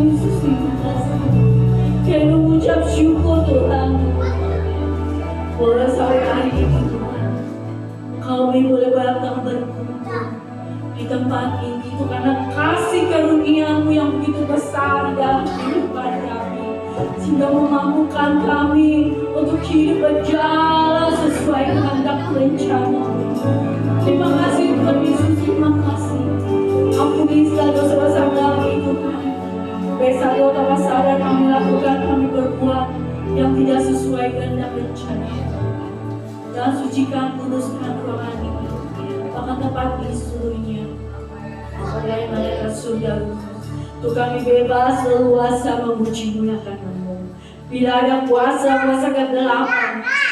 Yesus, terima kasih. Kami mengucap syukur Tuhan. Boleh sampai hari ini Tuhan, kami boleh datang berkumpul di tempat ini itu karena kasih karunia-Mu yang begitu besar di dalam kehidupan kami, sehingga memampukan kami untuk hidup berjalan sesuai kehendak rencana-Mu. Terima kasih Tuhan Yesus, terima kasih. Ampuni segala dosa-dosa kami Tuhan. Besado tanpa sadar kami lakukan, kami berbuat yang tidak sesuai kehendak rencana. Dan sucikan, kuduskan ruangan ini, bahkan tempat ini seluruhnya. Sebagai malaikat surga, untuk kami bebas leluasa memuji muliakan Nama-Mu. Bila ada puasa ke-8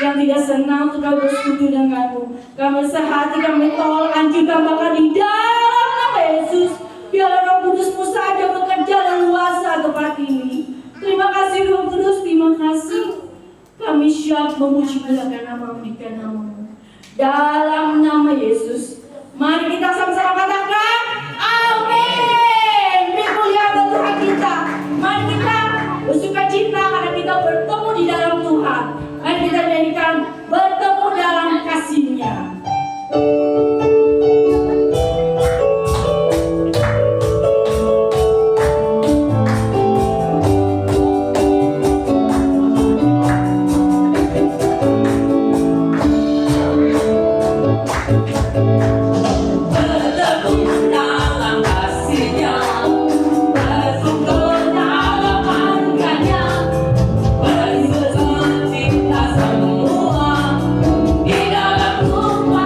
yang tidak senang untuk kami bersekutu dengan-Mu, kami sehati, kami tolak, anjurkan bahkan di dalam nama Yesus. Biarlah Roh Kudus-Mu saja bekerja leluasa tempat ini. Terima kasih Roh Kudus, terima kasih. Kami siap memuji muliakan Nama-Mu, Nama-Mu. Dalam nama Yesus, mari kita sama-sama katakan amin. Dimuliakan Tuhan kita. Mari kita bersuka cita karena kita bertemu di dalam Tuhan. Mari kita nyanyikan bertemu dalam kasih-Nya. Semua di dalam rumah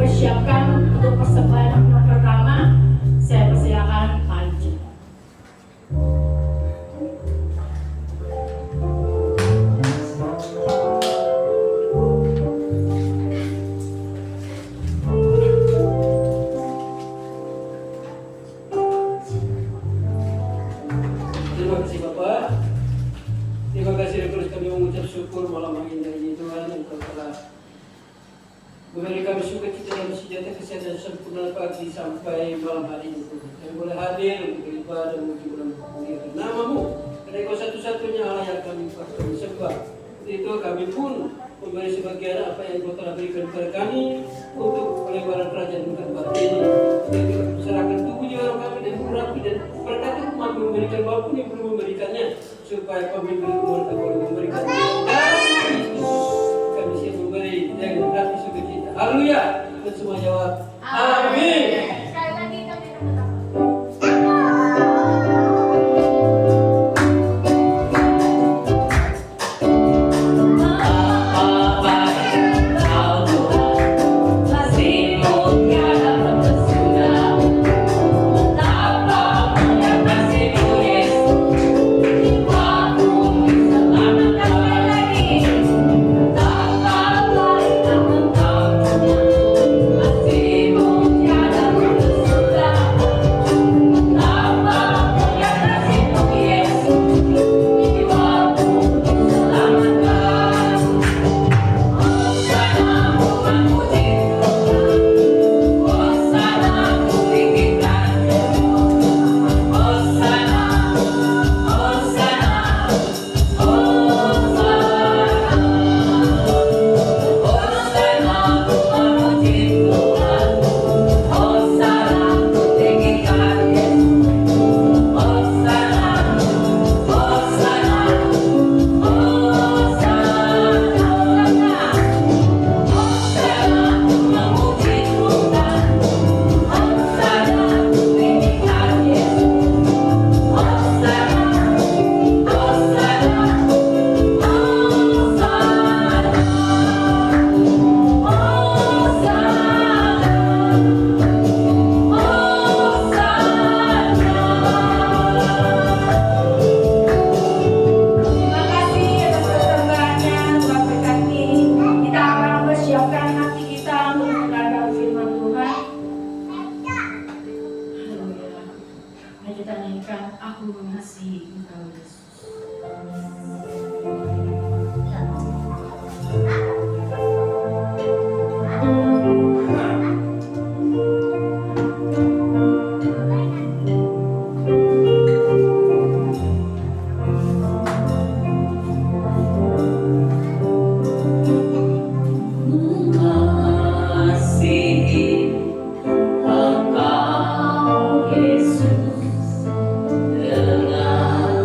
mempersiapkan untuk persembahan yang pertama. Saya persilakan maju. Terima kasih Bapak. Terima kasih terus kami mengucap syukur malam hari ini Tuhan Engkau telah memberi kami sukacita dan sejahtera kesehatan sempurna pagi sampai malam hari ini Tuhan. Kami boleh hadir untuk beribadah dan memuliakan nama-Mu. Karena Engkau satu-satunya Allah yang kami sembah. Untuk itu kami pun memberi sebagian apa yang Engkau telah berikan kepada kami untuk pelebaran kerajaan bukan batin ini. Untuk itu kami serahkan tubuh jiwa kami dan urapi dan berkata mampu memberikan walaupun yang belum memberikannya supaya kami boleh memberikan kami siap memberi dengan hati sukacita. Haleluya. Dan semua jawab amin. Sekali lagi kami berdoa. Engkau Yesus dengan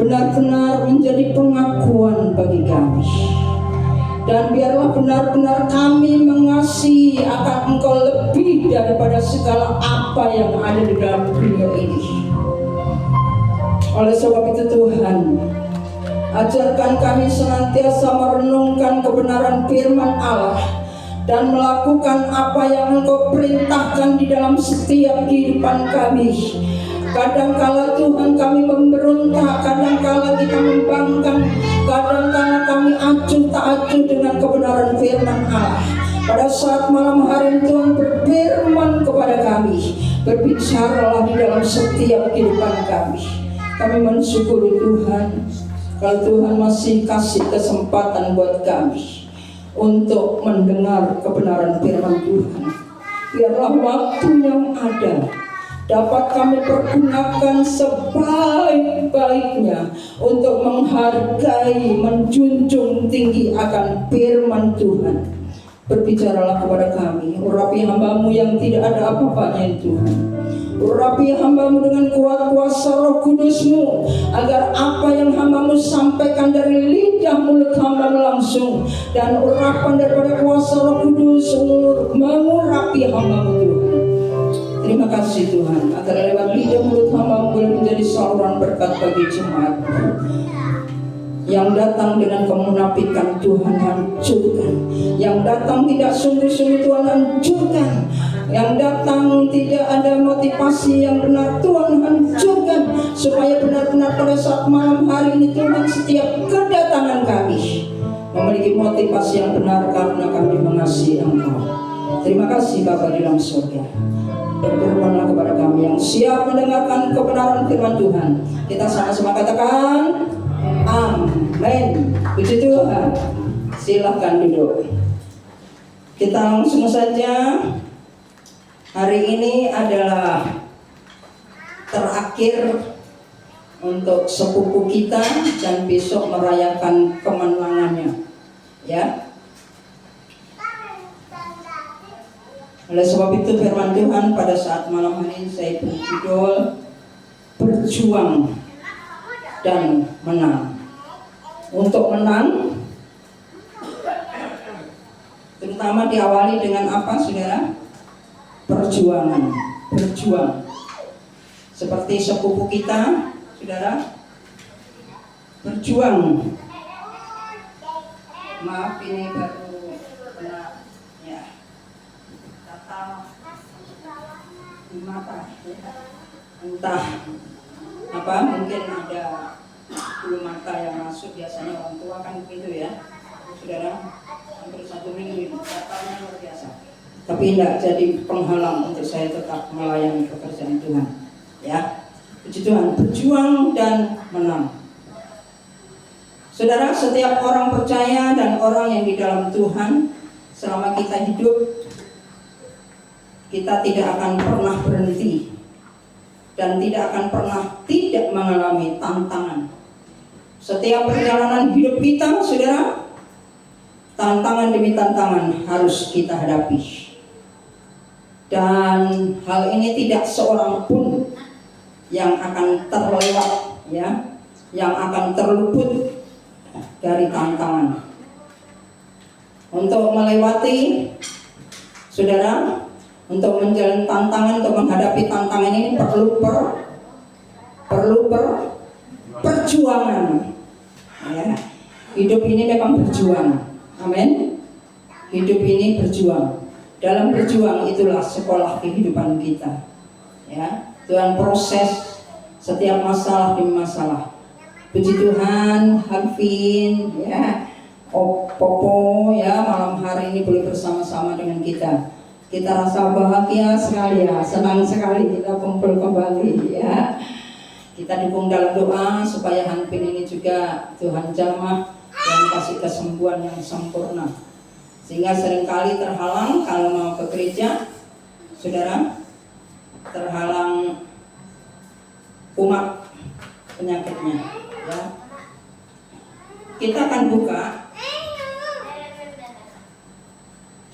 benar-benar menjadi pengakuan bagi kami. Dan biarlah benar-benar kami mengasihi akan Engkau lebih daripada segala apa yang ada di dalam dunia ini. Oleh sebab itu Tuhan, ajarkan kami senantiasa merenungkan kebenaran firman Allah dan melakukan apa yang Engkau perintahkan di dalam setiap kehidupan kami. Kadangkala Tuhan kami memberontak, kadangkala kita membangkang, kadangkala kami acuh tak acuh dengan kebenaran firman Allah. Pada saat malam hari Tuhan berfirman kepada kami, berbicaralah di dalam setiap kehidupan kami. Kami mensyukuri Tuhan, kalau Tuhan masih kasih kesempatan buat kami untuk mendengar kebenaran firman Tuhan. Biarlah waktu yang ada dapat kami pergunakan sebaik-baiknya untuk menghargai, menjunjung tinggi akan firman Tuhan. Berbicaralah kepada kami, urapi hamba-Mu yang tidak ada apa-apanya Tuhan. Urapi hamba-Mu dengan kuat kuasa Roh Kudus-Mu, agar apa yang hamba-Mu sampaikan dari lidah mulut hamba-Mu langsung, dan urapan daripada kuasa Roh Kudus mengurapi hamba-Mu Tuhan. Terima kasih Tuhan, agar lewat lidah mulut hamba-Mu boleh menjadi saluran berkat bagi jemaat. Yang datang dengan kemunafikan Tuhan hancurkan. Yang datang tidak sungguh-sungguh Tuhan hancurkan. Yang datang tidak ada motivasi yang benar Tuhan hancurkan. Supaya benar-benar pada saat malam hari ini Tuhan, setiap kedatangan kami memiliki motivasi yang benar karena kami mengasihi Engkau. Terima kasih Bapa di dalam surga. Berfirmanlah kepada kami yang siap mendengarkan kebenaran firman Tuhan. Kita sama-sama katakan amin. Puji Tuhan. Silahkan duduk. Kita langsung saja. Hari ini adalah terakhir untuk sepupu kita dan besok merayakan kemenangannya. Ya. Oleh sebab itu firman Tuhan pada saat malam hari ini saya berjudul berjuang dan menang. Untuk menang terutama diawali dengan apa saudara? Perjuangan, berjuang. Seperti sepupu kita saudara, berjuang. Maaf ini baru kena ya di mata ya. Entah apa, mungkin ada bulu mata yang masuk, biasanya orang tua kan begitu ya saudara, hampir 1 minggu datanya luar biasa, tapi tidak jadi penghalang untuk saya tetap melayani pekerjaan Tuhan ya. Puji Tuhan, berjuang dan menang. Saudara, setiap orang percaya dan orang yang di dalam Tuhan, selama kita hidup kita tidak akan pernah berhenti dan tidak akan pernah tidak mengalami tantangan. Setiap perjalanan hidup kita, saudara, tantangan demi tantangan harus kita hadapi. Dan hal ini tidak seorang pun yang akan terlewat, ya, yang akan terluput dari tantangan. Untuk melewati, saudara, untuk menjalani tantangan, untuk menghadapi tantangan ini perlu perjuangan. Ya. Hidup ini memang berjuang. Amin. Hidup ini berjuang. Dalam berjuang itulah sekolah kehidupan kita. Ya, Tuhan proses setiap masalah demi masalah. Puji Tuhan, Hanvin, ya, Popo, ya, malam hari ini boleh bersama-sama dengan kita. Kita rasa bahagia sekali ya, senang sekali kita kumpul kembali ya. Kita dukung dalam doa supaya Hanvin ini juga Tuhan jamah dan kasih kesembuhan yang sempurna. Sehingga seringkali terhalang kalau mau ke gereja, saudara, terhalang kumat penyakitnya ya. Kita akan buka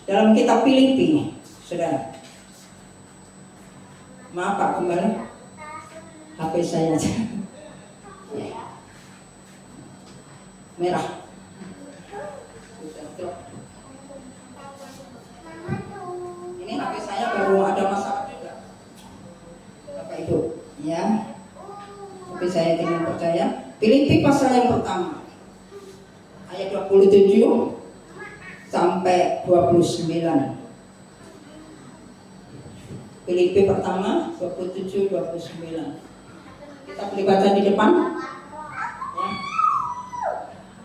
dalam kitab Filipi, saudara. Maaf Pak, kembali HP saya aja. merah. Ini HP saya baru ada masalah juga, Bapak Ibu. Ya, tapi saya dengan percaya. Filipi pasal yang pertama, ayat 27 sampai 29. Filipi pertama 27-29. Kita boleh baca di depan. Ya.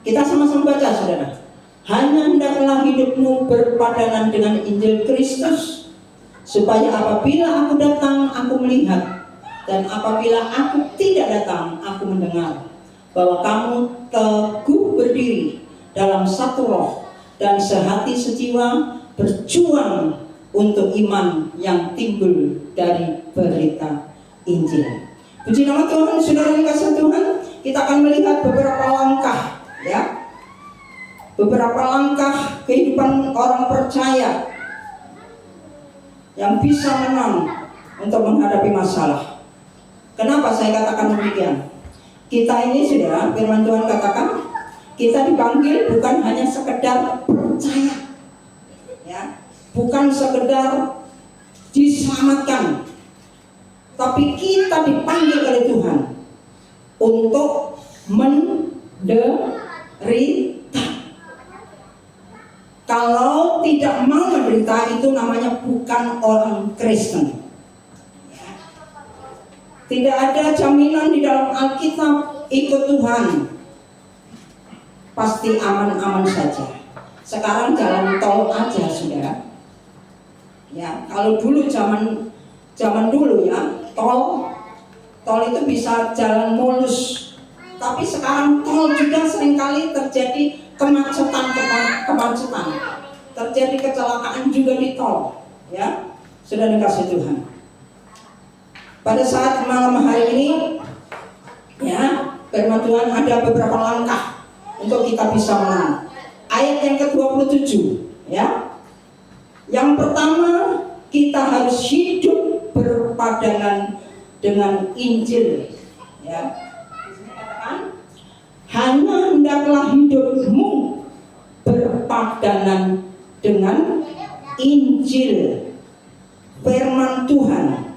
Kita sama-sama baca, saudara. Hanya hendaklah hidupmu berpadanan dengan Injil Kristus, supaya apabila aku datang, aku melihat, dan apabila aku tidak datang, aku mendengar, bahwa kamu teguh berdiri dalam satu roh dan sehati sejiwa, berjuang untuk iman yang timbul dari berita Injil. Puji nama Tuhan, saudara yang kasih Tuhan. Kita akan melihat beberapa langkah, ya, beberapa langkah kehidupan orang percaya yang bisa menang untuk menghadapi masalah. Kenapa saya katakan demikian? Kita ini, saudara, firman Tuhan katakan, kita dipanggil bukan hanya sekedar percaya, ya, bukan sekedar diselamatkan, tapi kita dipanggil oleh Tuhan untuk menderita. Kalau tidak mau menderita, itu namanya bukan orang Kristen. Tidak ada jaminan di dalam Alkitab ikut Tuhan pasti aman-aman saja. Sekarang jalan tol aja, saudara. Ya, kalau dulu zaman dulu ya, tol itu bisa jalan mulus. Tapi sekarang tol juga seringkali terjadi kemacetan. Terjadi kecelakaan juga di tol, ya. Sudah dikasih Tuhan. Pada saat malam hari ini, ya, firman Tuhan ada beberapa langkah untuk kita bisa menang. Ayat yang ke-27, ya. Yang pertama, kita harus hidup berpadanan dengan Injil, ya. Hanya hendaklah hidupmu berpadanan dengan Injil, firman Tuhan.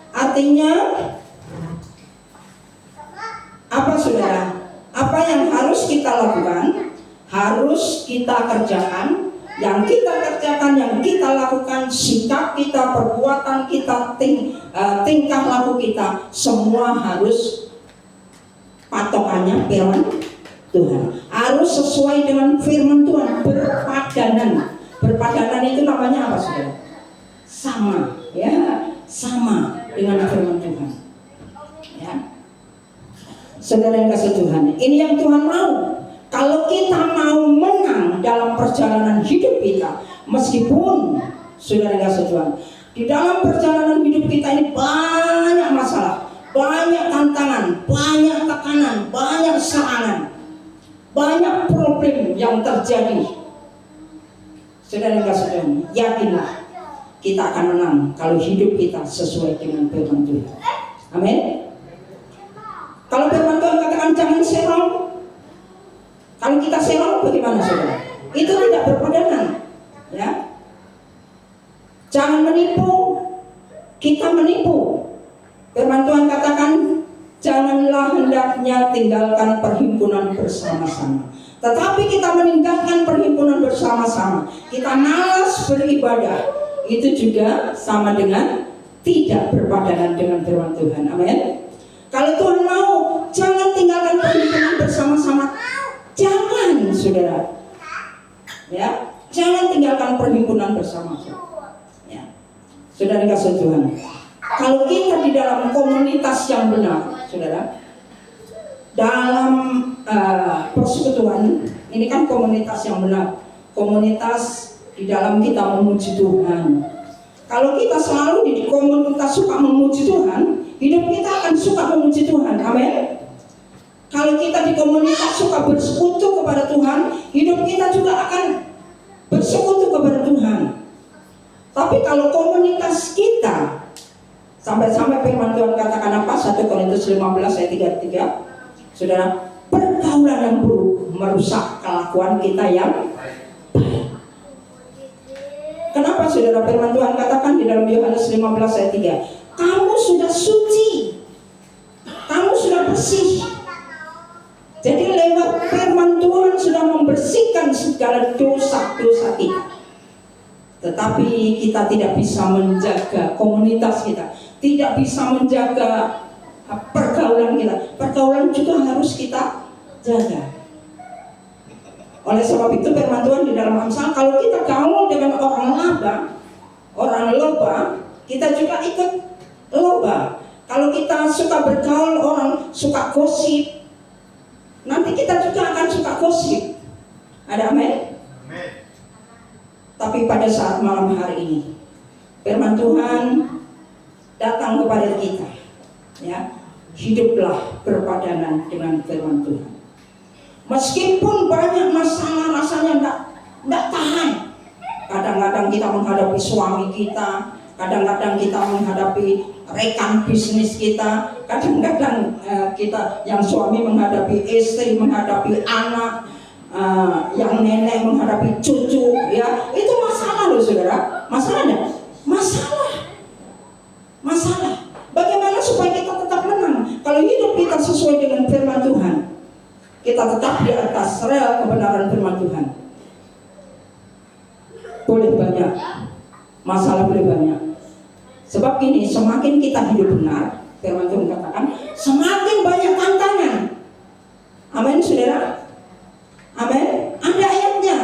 Artinya apa, saudara? Apa yang harus kita lakukan? Harus kita kerjakan. Yang kita kerjakan, yang kita lakukan, sikap kita, perbuatan kita, tingkah laku kita, semua harus patokannya firman Tuhan. Harus sesuai dengan firman Tuhan, berpadanan. Berpadanan itu namanya apa, saudara? Sama, ya, sama dengan firman Tuhan, ya. Saudara yang kasih Tuhan, ini yang Tuhan mau. Kalau kita mau menang dalam perjalanan hidup kita, meskipun, saudara yang kasih Tuhan, di dalam perjalanan hidup kita ini banyak masalah, banyak tantangan, banyak tekanan, banyak serangan, banyak problem yang terjadi. Saudara yang kasih Tuhan, yakinlah kita akan menang kalau hidup kita sesuai dengan firman Tuhan. Amin. Kalau firman Tuhan katakan jangan serong, kalau kita serong bagaimana, saudara? Itu tidak berpadanan, ya. Jangan menipu, kita menipu. Firman Tuhan katakan janganlah hendaknya tinggalkan perhimpunan bersama-sama. Tetapi kita meninggalkan perhimpunan bersama-sama, kita malas beribadah, itu juga sama dengan tidak berpadanan dengan firman Tuhan. Amin. Kalau Tuhan mau, jangan tinggalkan perhimpunan bersama-sama. Jangan, saudara. Ya, jangan tinggalkan perhimpunan bersama-sama. Ya. Saudara kasih Tuhan. Kalau kita di dalam komunitas yang benar, saudara, dalam persekutuan, ini kan komunitas yang benar, komunitas di dalam kita memuji Tuhan. Kalau kita selalu di komunitas suka memuji Tuhan, hidup kita akan suka memuji Tuhan. Amin. Kalau kita di komunitas suka bersekutu kepada Tuhan, hidup kita juga akan bersekutu kepada Tuhan. Tapi kalau komunitas kita, sampai-sampai firman Tuhan katakan apa? 1 Korintus 15 ayat 33, saudara, pergaulan melakukan yang buruk, merusak kelakuan kita yang baik. Kenapa saudara? Firman Tuhan katakan di dalam Yohanes 15 ayat 3, kamu sudah suci, kamu sudah bersih. Jadi lewat firman Tuhan sudah membersihkan segala dosa-dosa kita. Tetapi kita tidak bisa menjaga komunitas kita, tidak bisa menjaga pergaulan kita. Pergaulan juga harus kita jaga. Oleh sebab itu firman Tuhan di dalam Amsal, kalau kita gaul dengan orang loba, kita juga ikut loba. Kalau kita suka bergaul, orang suka gosip, nanti kita juga akan suka gosip. Ada amin? Tapi pada saat malam hari ini, firman Tuhan datang kepada kita, ya, hiduplah berpadanan dengan firman Tuhan. Meskipun banyak masalah rasanya tidak tahan. Kadang-kadang kita menghadapi suami kita, kadang-kadang kita menghadapi rekan bisnis kita, kadang-kadang kita yang suami menghadapi istri, menghadapi anak, yang nenek menghadapi cucu, ya itu masalah loh saudara. Masalah enggak? Masalah. Bagaimana supaya kita tetap menang? Kalau hidup kita sesuai dengan firman Tuhan, kita tetap di atas rel kebenaran firman Tuhan. Boleh banyak masalah, boleh banyak. Sebab ini semakin kita hidup benar, firman Tuhan katakan, semakin banyak tantangan. Amin saudara. Amin. Ada ayatnya.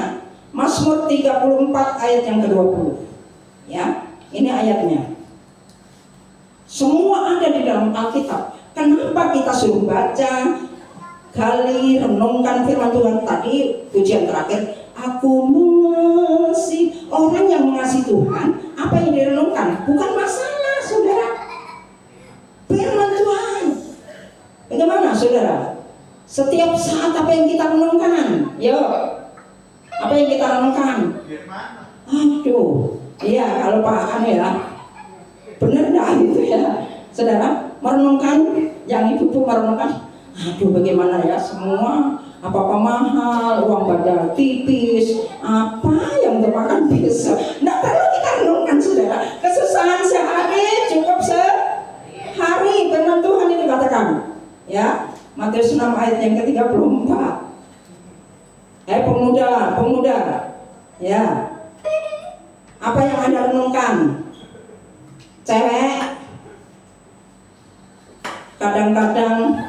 Mazmur 34 ayat yang ke-20. Ya, ini ayatnya. Semua ada di dalam Alkitab. Kenapa kita suruh baca, gali, renungkan firman Tuhan? Tadi pujian terakhir, aku mengasihi. Orang yang mengasihi Tuhan, apa yang direnungkan? Bukan masalah, saudara. Firman Tuhan. Bagaimana, saudara? Setiap saat apa yang kita renungkan? Yo, apa yang kita renungkan? Aduh, iya kalau Pak ya, benar dah gitu ya, saudara. Merenungkan, yang ibu tuh merenungkan. Aduh, bagaimana ya, semua apa-apa mahal, uang badal tipis, apa yang termakan bisa. Nggak perlu kita renungkan, saudara. Kesusahan sehari cukup sehari. Firman Tuhan itu katakan, ya. Matius 6 ayat yang ke-34. Pemuda, ya. Apa yang Anda renungkan? Cewek kadang-kadang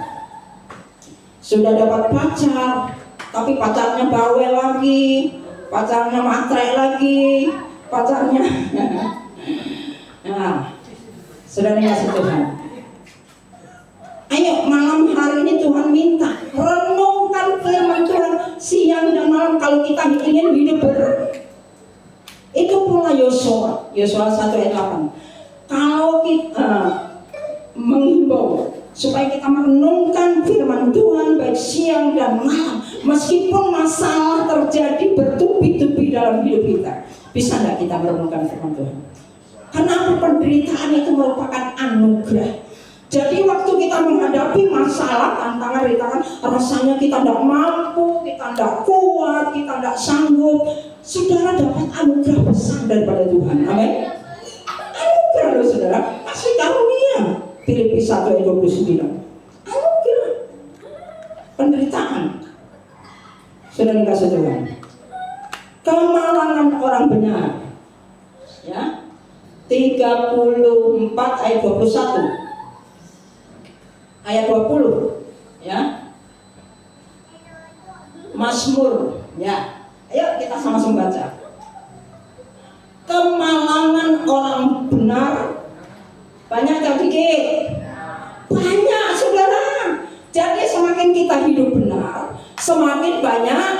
sudah dapat pacar, tapi pacarnya bawel lagi, pacarnya matre lagi, pacarnya. Nah, sudah dikasih Tuhan. Ayo malam hari ini Tuhan minta renungkan firman Tuhan siang dan malam kalau kita ingin hidup itu pula Yosua 1 ayat 8. Kalau kita menghimbau supaya kita merenungkan firman Tuhan baik siang dan malam, meskipun masalah terjadi bertubi-tubi dalam hidup kita, bisa nggak kita merenungkan firman Tuhan? Karena penderitaan itu merupakan anugerah. Jadi waktu kita menghadapi masalah, tantangan, rasanya kita tidak mampu, kita tidak kuat, kita tidak sanggup, saudara dapat anugerah besar daripada Tuhan. Amin. Anugerah loh saudara, kasih karunia. Filipi 1 ayat 29. Anugerah. Penderitaan, sudah dikasih Tuhan. Kemalangan orang benar, ya. 34 ayat 21. Ayat 20, ya. Mazmur, ya. Ayo kita sama-sama baca. Kemalangan orang benar banyak yang dikit. Banyak, saudara. Jadi semakin kita hidup benar, semakin banyak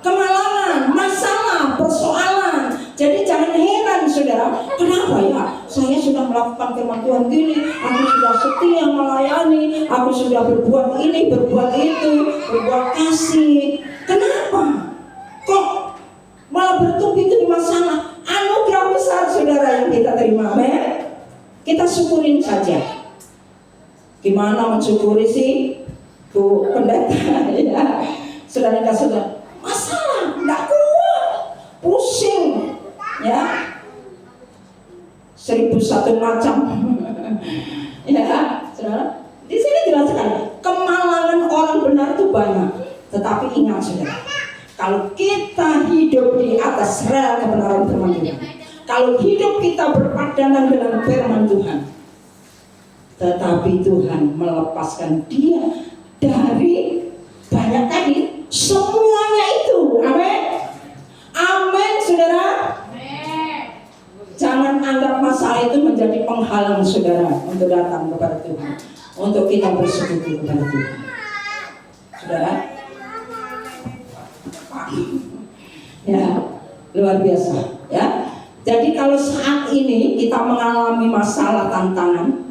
kemalangan, masalah, persoalan. Jadi jangan heran, saudara. Kenapa ya? Saya sudah melakukan firman Tuhan gini, aku sudah setia melayani, aku sudah berbuat ini, berbuat itu, berbuat kasih. Kenapa? Kok malah bertubi-tubi masalah? Anugerah besar, saudara, yang kita terima. Amin. Kita syukurin saja. Gimana mensyukuri sih? Bu pendeta ya, saudara dan saudara, masalah nggak kuat, pusing ya, 1001 macam ya saudara. Di sini jelas sekali kemalangan orang benar itu banyak, tetapi ingat saudara, kalau kita hidup di atas rel kebenaran firman Tuhan, kalau hidup kita berpadanan dengan firman Tuhan, tetapi Tuhan melepaskan dia dari banyak tadi, semuanya itu. Amin. Amin saudara. Jangan anggap masalah itu menjadi penghalang saudara untuk datang kepada Tuhan, untuk kita bersekutu kepada Tuhan. Saudara, ya luar biasa ya. Jadi kalau saat ini kita mengalami masalah tantangan,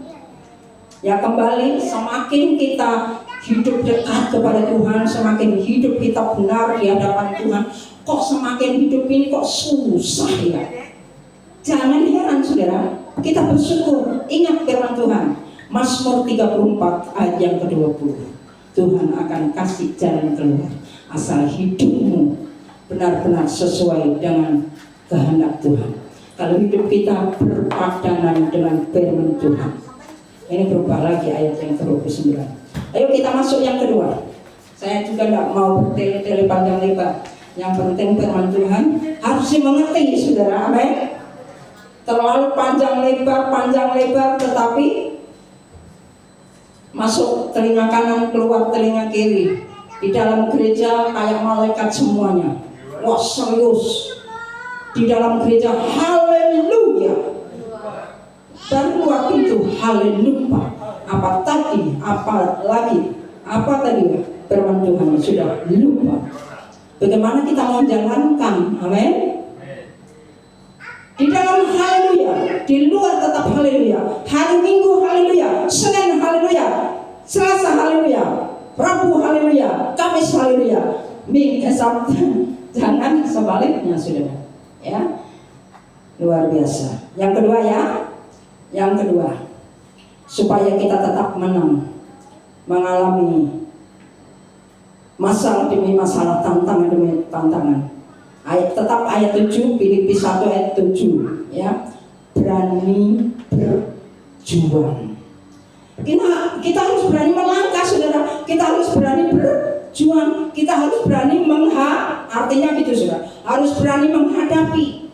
ya kembali semakin kita hidup dekat kepada Tuhan, semakin hidup kita benar di hadapan Tuhan, kok semakin hidup ini kok susah ya. Jangan heran saudara, kita bersyukur. Ingat firman Tuhan, Mazmur 34 ayat yang ke-20. Tuhan akan kasih jalan keluar asal hidupmu benar-benar sesuai dengan kehendak Tuhan. Kalau hidup kita berpadanan dengan firman Tuhan. Ini berubah lagi ayat yang ke-29. Ayo kita masuk yang kedua. Saya juga tidak mau bertele-tele panjang lebar. Yang penting firman Tuhan harus dimengerti saudara. Amin. Terlalu panjang lebar, tetapi masuk telinga kanan, keluar telinga kiri. Di dalam gereja kayak malaikat semuanya. Wah serius. Di dalam gereja haleluya. Dan keluar pintu haleluya. Apa tadi? Apa lagi? Apa tadi? Firman Tuhan sudah lupa. Bagaimana kita mau jalankan? Amin. Di dalam haleluya, di luar tetap haleluya. Hari Minggu haleluya, Senin haleluya, Selasa haleluya, Rabu haleluya, Kamis haleluya, Sabtu. Jangan sebaliknya saudara. Ya, luar biasa. Yang kedua ya, yang kedua, supaya kita tetap menang, mengalami masalah demi masalah, tantangan demi tantangan. Tetap ayat 7, Filipi 1 ayat 7 ya, berani berjuang. Kita harus berani melangkah saudara, kita harus berani berjuang, kita harus berani artinya gitu saudara, harus berani menghadapi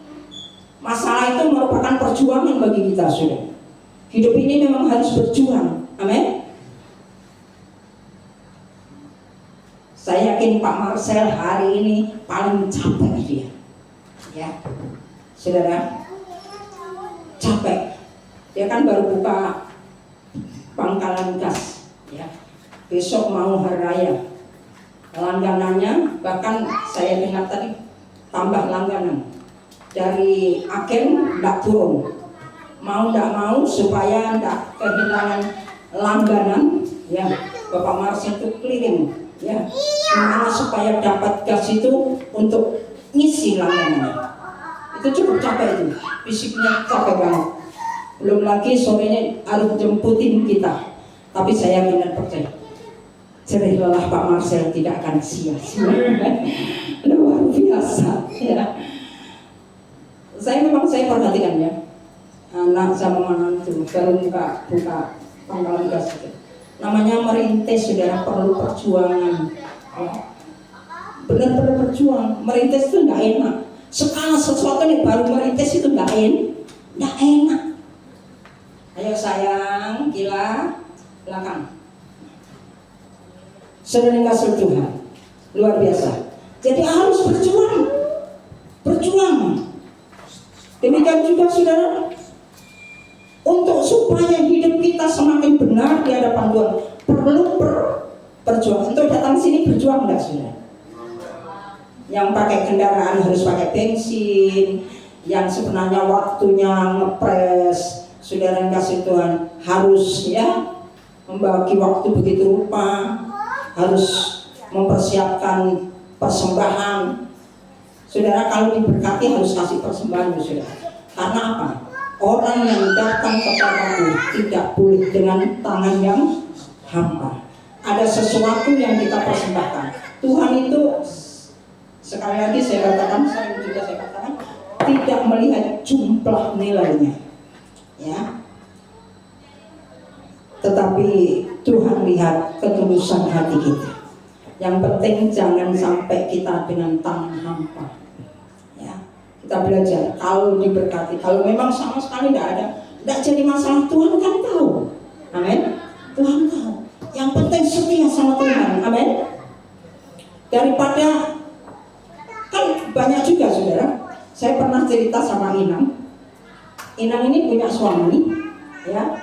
masalah. Itu merupakan perjuangan bagi kita saudara. Hidup ini memang harus berjuang. Amin. Saya yakin Pak Marcel hari ini paling capek dia, ya, saudara, capek. Dia kan baru buka pangkalan gas, ya. Besok mau hari raya, langganannya bahkan saya dengar tadi tambah langganan dari agen tidak turun, mau tidak mau supaya tidak kehilangan langganan, ya. Bapak Marcel itu keliling. Ya, gimana supaya dapat gas itu untuk ngisi langganannya. Itu cukup capek itu, fisiknya capek banget. Belum lagi sorenya harus jemputin kita. Tapi saya yakin dan percaya, jerih lelah Pak Marcel tidak akan sia-sia. Luar biasa. Ya. Saya perhatikan ya, anak sama menantu baru buka pangkalan gas itu. Namanya merintis saudara, perlu perjuangan ya. Benar-benar berjuang. Merintis itu tidak enak. Segala sesuatu nih baru merintis itu tidak enak. Ayo sayang, gila belakang. Saudara kasih Tuhan, luar biasa. Jadi harus berjuang. Demikian juga saudara, untuk supaya hidup kita semakin benar di hadapan Tuhan, perlu berjuang. Untuk datang sini berjuang enggak saudara? Yang pakai kendaraan harus pakai bensin, yang sebenarnya waktunya ngepres, saudara yang kasih Tuhan harus ya membagi waktu begitu rupa, harus mempersiapkan persembahan. Saudara kalau diberkati harus kasih persembahan saudara. Karena apa? Orang yang datang kepadamu tidak boleh dengan tangan yang hampa, ada sesuatu yang kita persembahkan. Tuhan itu, sekali lagi saya katakan, tidak melihat jumlah nilainya, ya. Tetapi Tuhan lihat ketulusan hati kita. Yang penting jangan sampai kita dengan tangan hampa. Ya, kita belajar. Kalau diberkati, kalau memang sama sekali tidak jadi masalah. Tuhan kan tahu. Amin. Tuhan tahu. Yang penting setia sama Tuhan. Amin. Daripada, kan banyak juga saudara. Saya pernah cerita sama Inang. Inang ini punya suami, ya.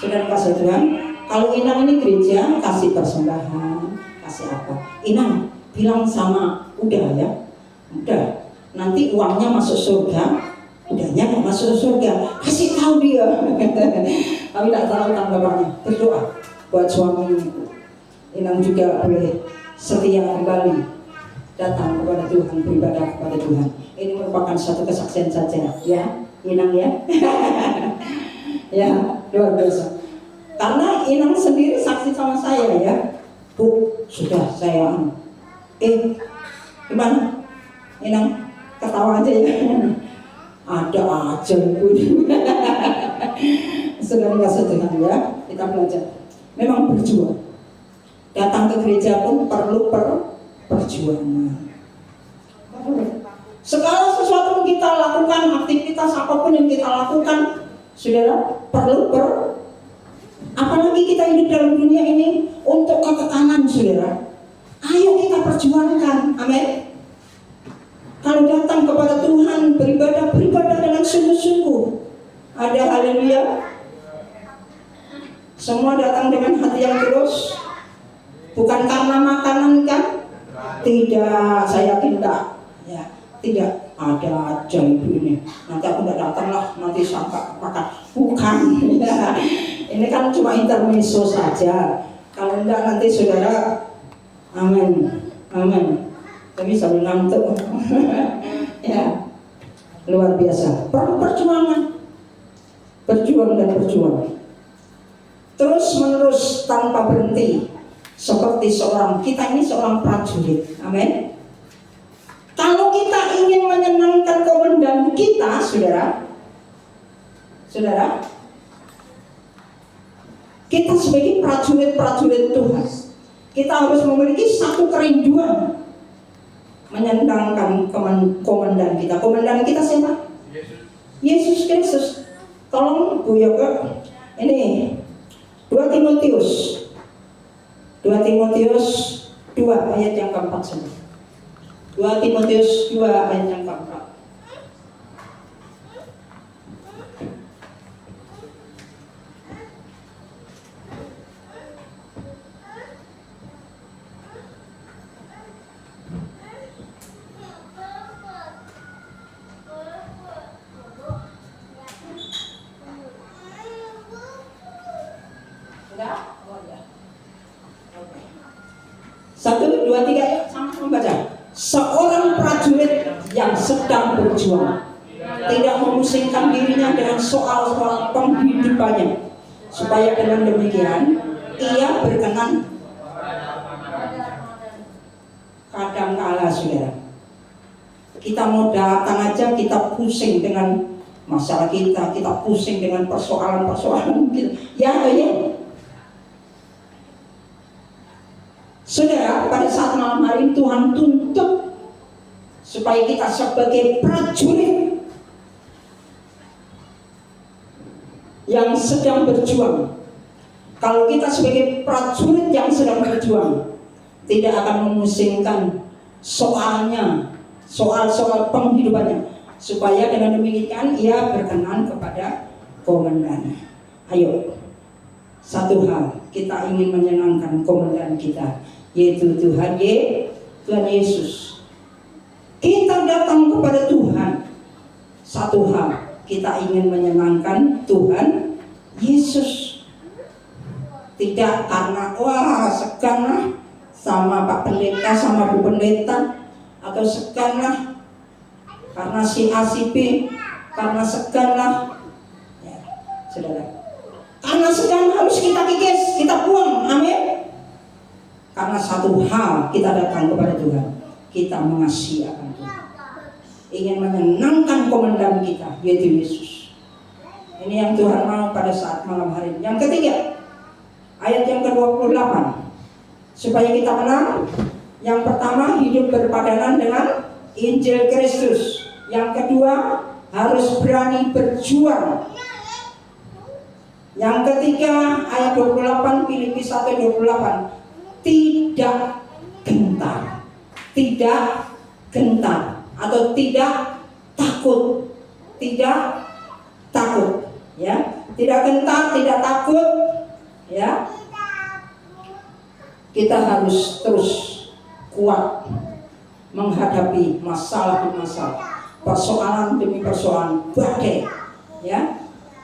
Saudara kasih Tuhan. Kalau Inang ini gereja kasih persembahan, kasih apa? Inang bilang sama udah ya, udah. Nanti uangnya masuk surga, udahnya nggak masuk surga. Kasih tahu dia. Tapi tidak tahu tanggapannya. Berdoa buat suami. Inang juga boleh setia kembali datang kepada Tuhan, beribadah kepada Tuhan. Ini merupakan satu kesaksian saja, ya, Inang ya. Ya, luar biasa. Karena Inang sendiri saksi sama saya ya. Bu, sudah saya gimana? Inang ketawa aja ya. Ada aja Bu. Sedang biasa Tuhan ya. Kita belajar. Memang berjuang. Datang ke gereja pun perlu perjuangan. Segala sesuatu yang kita lakukan, aktivitas apapun yang kita lakukan, saudara, perlu apalagi kita hidup dalam dunia ini untuk kekekalan, saudara. Ayo kita perjuangkan, amin. Kalau datang kepada Tuhan, beribadah dengan sungguh-sungguh. Ada haleluya. Semua datang dengan hati yang tulus. Bukan karena makanan kan? Tidak, saya tidak. Ya, tidak. Ada aja ibu ini. Nanti aku tidak datang lah. Nanti sampai makan. Bukan. Ya. Ini kan cuma intermezzo saja. Kalau enggak nanti saudara, amin, amin. Tapi sambil ngantuk. Ya, luar biasa. Perjuangan, berjuang dan berjuang. Terus menerus tanpa berhenti. Seperti kita ini seorang prajurit, amin. Kalau kita ingin menyenangkan komandan kita, saudara, kita sebagai prajurit Tuhan, kita harus memiliki satu kerinduan menyenangkan komandan kita. Komandan kita siapa? Yesus Kristus. Tolong Bu Yoga, ini 2 Timotius 2 ayat yang keempat saja. 2 Timotius 2 ayat yang keempat. Satu, dua, tiga, yuk sama-sama baca. Seorang prajurit yang sedang berjuang tidak memusingkan dirinya dengan soal-soal penghidupannya, supaya dengan demikian ia berkenan. Kadang-kala saudara, kita mau datang aja kita pusing dengan masalah kita pusing dengan persoalan-persoalan kita. Ya, ya. Saudara, pada saat malam hari Tuhan tuntut supaya kita sebagai prajurit yang sedang berjuang. Kalau kita sebagai prajurit yang sedang berjuang, tidak akan memusingkan soal-soal penghidupannya, supaya dengan demikian ia berkenan kepada komandan. Ayo, satu hal, kita ingin menyenangkan komandan kita, yaitu Tuhan Yesus. Kita datang kepada Tuhan, satu hal, kita ingin menyenangkan Tuhan Yesus. Tidak karena segan sama Pak Pendeta, sama Bu Pendeta, atau segan karena si A si B, karena segan ya, saudara. Karena segan harus kita kikis, kita buang, amin. Karena satu hal kita datang kepada Tuhan, kita mengasihi akan Tuhan, ingin menyenangkan komandan kita, yaitu Yesus. Ini yang Tuhan mau pada saat malam hari ini. Yang ketiga, ayat yang ke-28, supaya kita menang. Yang pertama, hidup berpadanan dengan Injil Kristus. Yang kedua, harus berani berjuang. Yang ketiga, ayat 28, Filipi 1:28, tidak gentar. Tidak gentar atau tidak takut. Tidak takut, ya. Tidak gentar, tidak takut, ya. Kita harus terus kuat menghadapi masalah demi masalah, persoalan demi persoalan, badai, ya.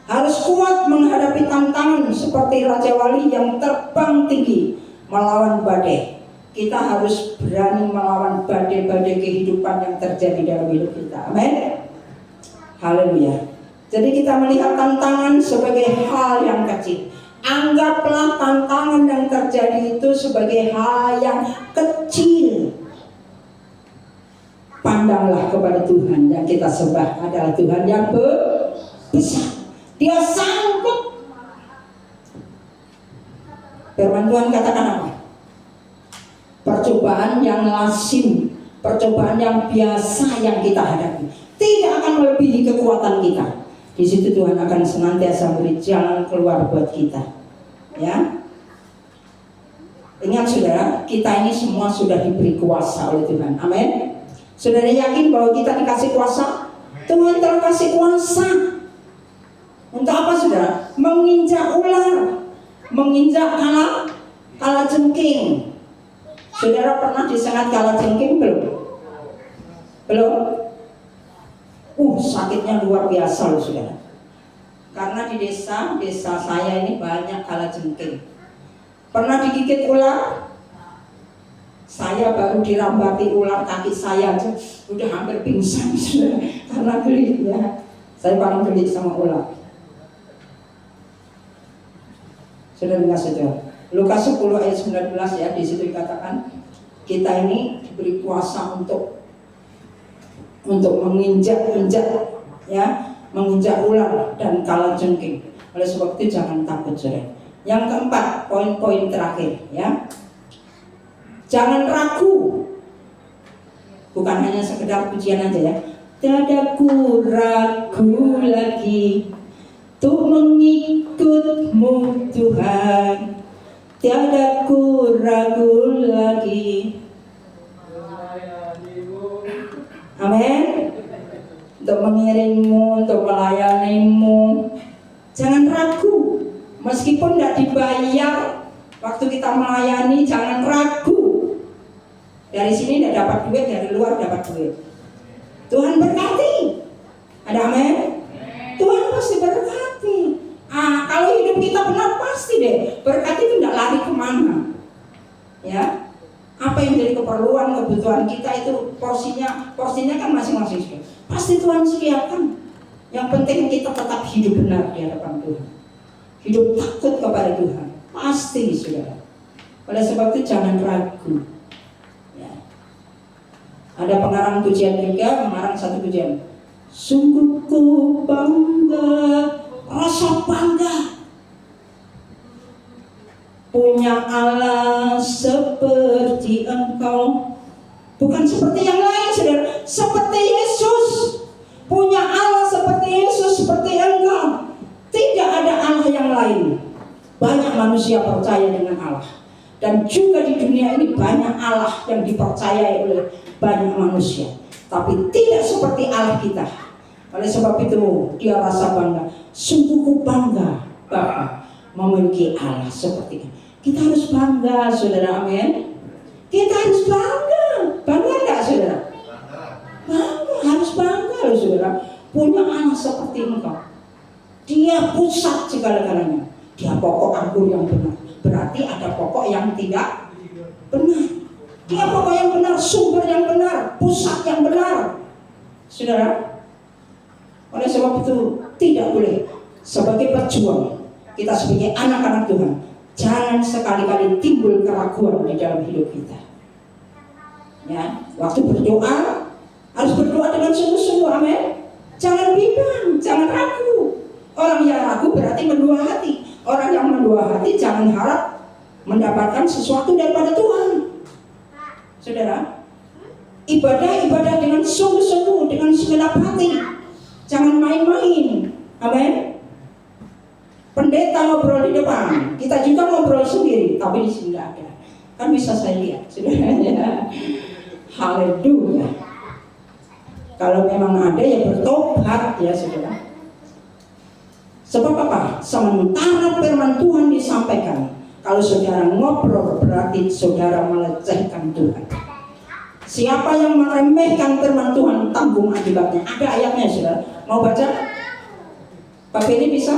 Harus kuat menghadapi tantangan seperti Raja Wali yang terbang tinggi melawan badai. Kita harus berani melawan badai-badai kehidupan yang terjadi dalam hidup kita. Amin. Haleluya. Jadi kita melihat tantangan sebagai hal yang kecil. Anggaplah tantangan yang terjadi itu sebagai hal yang kecil. Pandanglah kepada Tuhan yang kita sembah adalah Tuhan yang besar. Dia sanggup. Firman Tuhan katakan apa? Percobaan yang lazim, percobaan yang biasa yang kita hadapi tidak akan melebihi kekuatan kita. Di situ Tuhan akan senantiasa beri jalan keluar buat kita. Ya. Ingat saudara, kita ini semua sudah diberi kuasa oleh Tuhan. Amin. Saudara yakin bahwa kita dikasih kuasa? Tuhan telah kasih kuasa. Untuk apa saudara? Menginjak ular, menginjak kalajengking. Saudara pernah disengat kalajengking belum? Belum? Sakitnya luar biasa loh saudara. Karena di desa saya ini banyak kalajengking. Pernah digigit ular? Saya baru dirambati ular, kaki saya aja udah hampir pingsan saudara, karena geli ya. Saya paling geli sama ular. Sudah dengar saudara. Lukas 10 ayat 19 ya, di situ dikatakan kita ini diberi kuasa untuk menginjak ya, menginjak ular dan kalajengking. Oleh sebab itu jangan takut saudara. Yang keempat, poin-poin terakhir ya. Jangan ragu. Bukan hanya sekedar pujian aja ya. Tiada ku ragu lagi untuk mengikutmu Tuhan, tiada ku ragu lagi. Amin. Untuk mengiringmu, untuk melayanimu. Jangan ragu. Meskipun tidak dibayar, waktu kita melayani jangan ragu. Dari sini tidak dapat duit, dari luar dapat duit. Tuhan berkati. Ada amin? Tuhan pasti berkati. Kalau hidup kita benar pasti deh berkat itu tidak lari kemana. Ya, apa yang jadi keperluan kebutuhan kita itu porsinya kan masing-masing. Pasti Tuhan sediakan. Yang penting kita tetap hidup benar di hadapan Tuhan. Hidup takut kepada Tuhan. Pasti saudara. Oleh sebab itu jangan ragu. Ya. Ada pengarang pujian juga, mengarang satu pujian. Sungguh ku bangga, rasa bangga punya Allah seperti Engkau. Bukan seperti yang lain saudara, seperti Yesus. Punya Allah seperti Yesus, seperti Engkau. Tidak ada Allah yang lain. Banyak manusia percaya dengan Allah. Dan juga di dunia ini banyak Allah yang dipercayai oleh banyak manusia. Tapi tidak seperti Allah kita. Oleh sebab itu dia rasa bangga. Sungguh ku bangga Bapa memiliki Allah seperti ini. Kita harus bangga saudara, amin. Kita harus bangga. Bangga enggak saudara? Bangga, harus bangga loh saudara. Punya Allah seperti Engkau. Dia pusat segala-galanya. Dia pokok anggur yang benar. Berarti ada pokok yang tidak benar. Dia pokok yang benar, sumber yang benar, pusat yang benar. Saudara, oleh sebab itu tidak boleh sebagai pejuang, kita sebagai anak-anak Tuhan jangan sekali-kali timbul keraguan di dalam hidup kita. Ya, waktu berdoa harus berdoa dengan sungguh-sungguh, amin. Jangan bimbang, jangan ragu. Orang yang ragu berarti mendua hati. Orang yang mendua hati jangan harap mendapatkan sesuatu daripada Tuhan. Saudara, ibadah dengan sungguh-sungguh, dengan segenap hati. Jangan main-main, amin. Pendeta ngobrol di depan, kita juga ngobrol sendiri, tapi di sini nggak ada. Kan bisa saya lihat, saudara. Haleluya. Kalau memang ada ya bertobat ya saudara. Sebab apa? Sementara firman Tuhan disampaikan, kalau saudara ngobrol berarti saudara melecehkan Tuhan. Siapa yang meremehkan firman Tuhan tanggung akibatnya. Ada ayatnya saudara. Mau baca? Pak ini bisa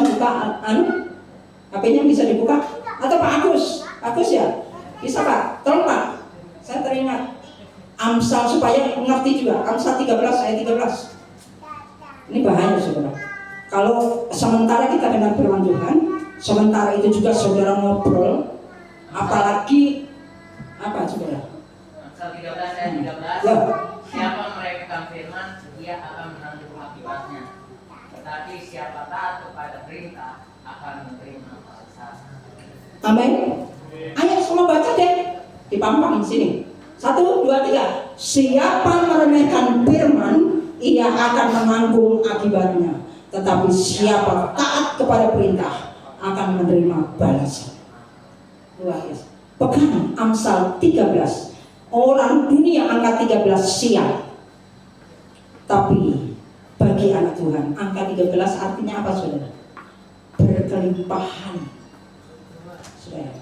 buka HP-nya bisa dibuka? Atau Pak Agus? Agus ya? Bisa Pak? Tolong Pak. Saya teringat Amsal supaya mengerti juga. Amsal 13 ayat 13. Ini bahaya saudara. Kalau sementara kita dengar firman Tuhan, sementara itu juga saudara ngobrol, apalagi apa saudara? Amsal 13 ayat 13. Ya. Siapa meremehkan firman, dia akan menanggung akibatnya. Tetapi siapa taat kepada perintah akan menerima balasan. Amin. Ayo semua baca deh. Dipampang di sini. 1, 2, 3. Siapa meremehkan firman, ia akan menanggung akibatnya. Tetapi siapa taat kepada perintah akan menerima balasan. Luar biasa. Pegang Amsal 13. Orang dunia angka 13 siap. Tapi bagi anak Tuhan, angka 13 artinya apa saudara? Berkelimpahan. Saudara.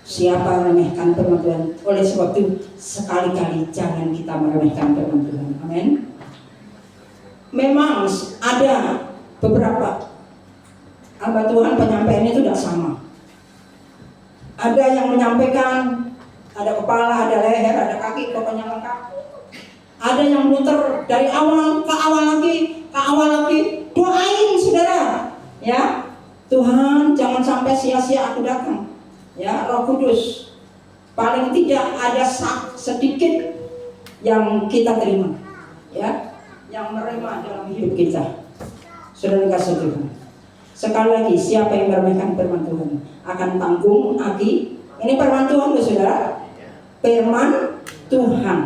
Siapa meremehkan firman Tuhan? Oleh sebab itu sekali-kali jangan kita meremehkan firman Tuhan. Amin. Memang ada beberapa hamba Tuhan penyampaiannya itu tidak sama. Ada yang menyampaikan, ada kepala, ada leher, ada kaki, pokoknya lengkap. Ada yang muter dari awal ke awal lagi, doain saudara, ya Tuhan jangan sampai sia-sia aku datang. Ya, Roh Kudus paling tidak ada sedikit yang kita terima, ya, yang menerima dalam hidup kita. Saudara kasih Tuhan. Sekali lagi, siapa yang meremehkan firman Tuhan akan tanggung akibat. Ini firman Tuhan, saudara. Firman Tuhan.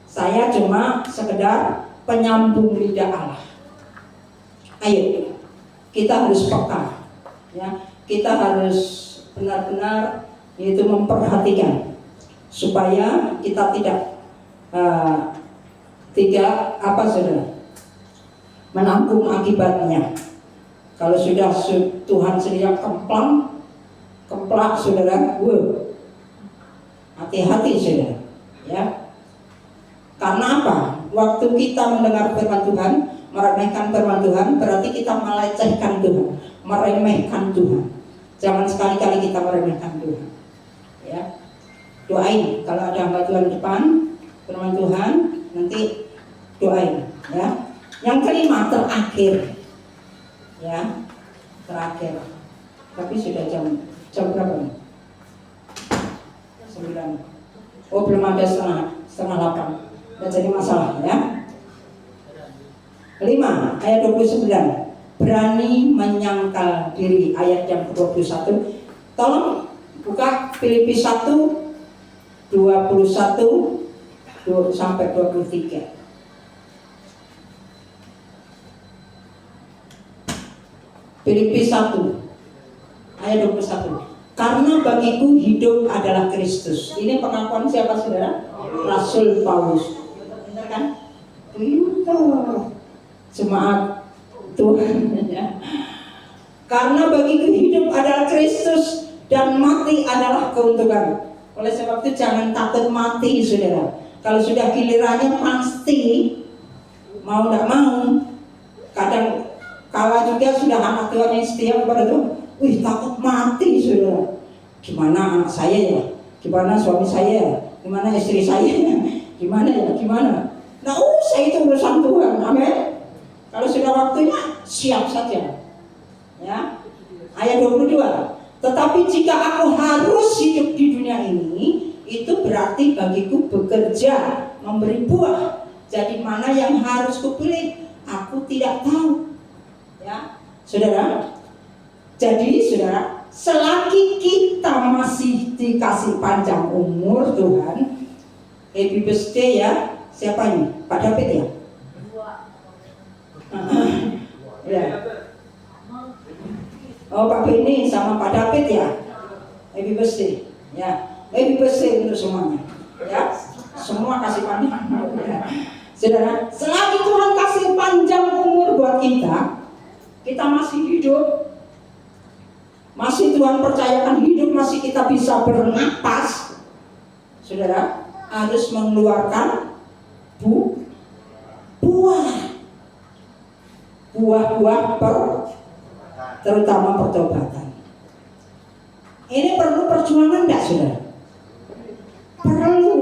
Saya cuma sekedar penyambung lidah Allah. Ayo, kita harus peka, ya. Kita harus benar-benar yaitu memperhatikan supaya kita tidak apa saudara menanggung akibatnya. Kalau sudah Tuhan sendiri kemplak saudara, hati-hati saudara, ya. Karena apa? Waktu kita mendengar firman Tuhan, meremehkan firman Tuhan, berarti kita melecehkan Tuhan, meremehkan Tuhan. Jangan sekali-kali kita meremehkan Tuhan, ya. Doain kalau ada hamba Tuhan depan firman Tuhan, nanti doain, ya. Yang kelima terakhir, ya, terakhir. Tapi sudah jam berapa nih? 9. Oh belum ada setengah 8. Tidak jadi masalah, ya. 5 ayat 29. Berani menyangkal diri, ayat yang ke-21. Tolong buka Filipi 1 21 sampai 23. Filipi 1 ayat 21. Karena bagiku hidup adalah Kristus. Ini pengakuan siapa saudara? Rasul Paulus. Benar kan? Pintar. Jemaat Tuhan, ya. Karena bagiku hidup adalah Kristus dan mati adalah keuntungan. Oleh sebab itu jangan takut mati saudara. Kalau sudah gilirannya pasti mau tidak mau. Kadang kala juga sudah anak Tuhan yang setia kepada Tuhan, takut mati saudara. Gimana anak saya ya? Gimana suami saya ya? Gimana istri saya ya? Gimana ya? Gimana? Nah usah itu urusan Tuhan, amin. Kalau sudah waktunya siap saja, ya. Ayat 22. Tetapi jika aku harus hidup di dunia ini, itu berarti bagiku bekerja, memberi buah. Jadi mana yang harus kupilih? Aku tidak tahu. Ya, saudara. Jadi saudara, selagi kita masih dikasih panjang umur Tuhan, happy birthday ya. Siapa ini? Pak David ya? Ya. Oh, Pak Beni sama Pak David ya. Happy birthday. Ya, happy birthday untuk semuanya. Ya, semua kasih panjang. Ya. Saudara, selagi Tuhan kasih panjang umur buat kita masih hidup, masih Tuhan percayakan hidup, masih kita bisa bernapas, saudara, harus mengeluarkan buah-buah terutama pertobatan. Ini perlu perjuangan enggak, saudara? Perlu.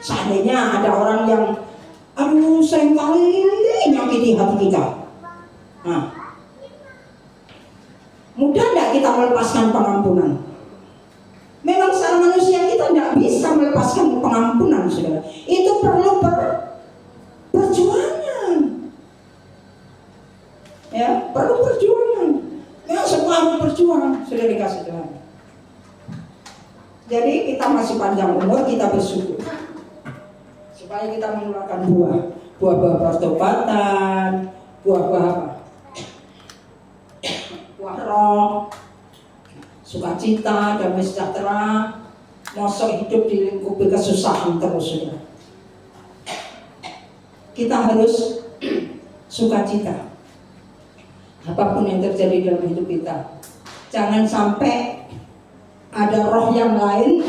Seandainya ada orang yang seringkali nyakiti hati kita, nah, mudah enggak kita melepaskan pengampunan? Memang secara manusia kita tidak bisa melepaskan pengampunan, saudara. Itu perlu perjuangan. Ya, perlu perjuangan. Ya, semua harus berjuang, sudah dikasih Tuhan. Jadi kita masih panjang umur, kita bersyukur supaya kita mengeluarkan buah-buah pertobatan, buah-buah apa? Buah roh, sukacita, damai sejahtera, mosok hidup di lingkup kesusahan terus, saudara. Kita harus sukacita apapun yang terjadi dalam hidup kita. Jangan sampai ada roh yang lain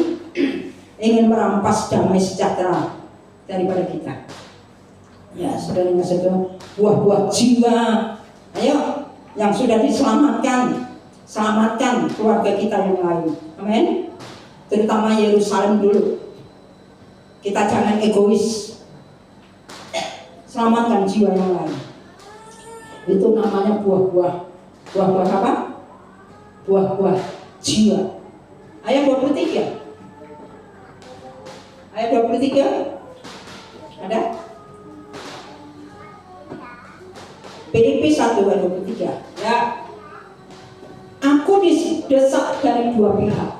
ingin merampas damai sejahtera daripada kita. Ya, saudara-saudara, buah-buah jiwa, ayo yang sudah diselamatkan, selamatkan keluarga kita yang lain. Amin. Terutama Yerusalem dulu. Kita jangan egois. Selamatkan jiwa yang lain. Itu namanya buah-buah apa? Buah-buah jiwa. Ayat 23. Ayat 23. Ada? Filipi 1 ayat 23. Ya. Aku didesak dari dua pihak.